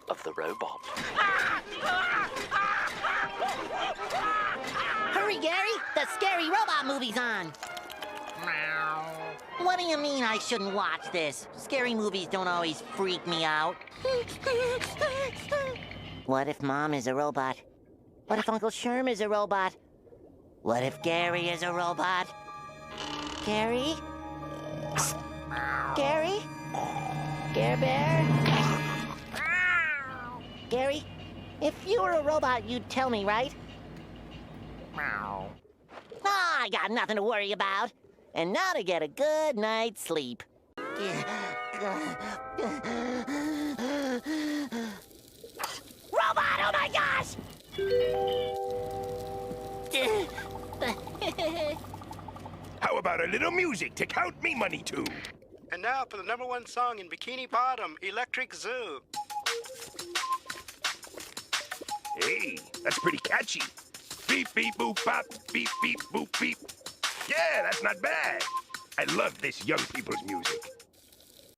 of the robot. Hurry, Gary! The scary robot movie's on! What do you mean I shouldn't watch this? Scary movies don't always freak me out. What if Mom is a robot? What if Uncle Sherm is a robot? What if Gary is a robot? Gary? Gary? Care Bear? Gary, if you were a robot, you'd tell me, right? Ah, I got nothing to worry about. And now to get a good night's sleep. Robot, oh my gosh! How about a little music to count me money to? And now for the #1 song in Bikini Bottom, Electric Zoo. Hey, that's pretty catchy. Beep, beep, boop, bop, beep, beep, boop, beep. Yeah, that's not bad. I love this young people's music.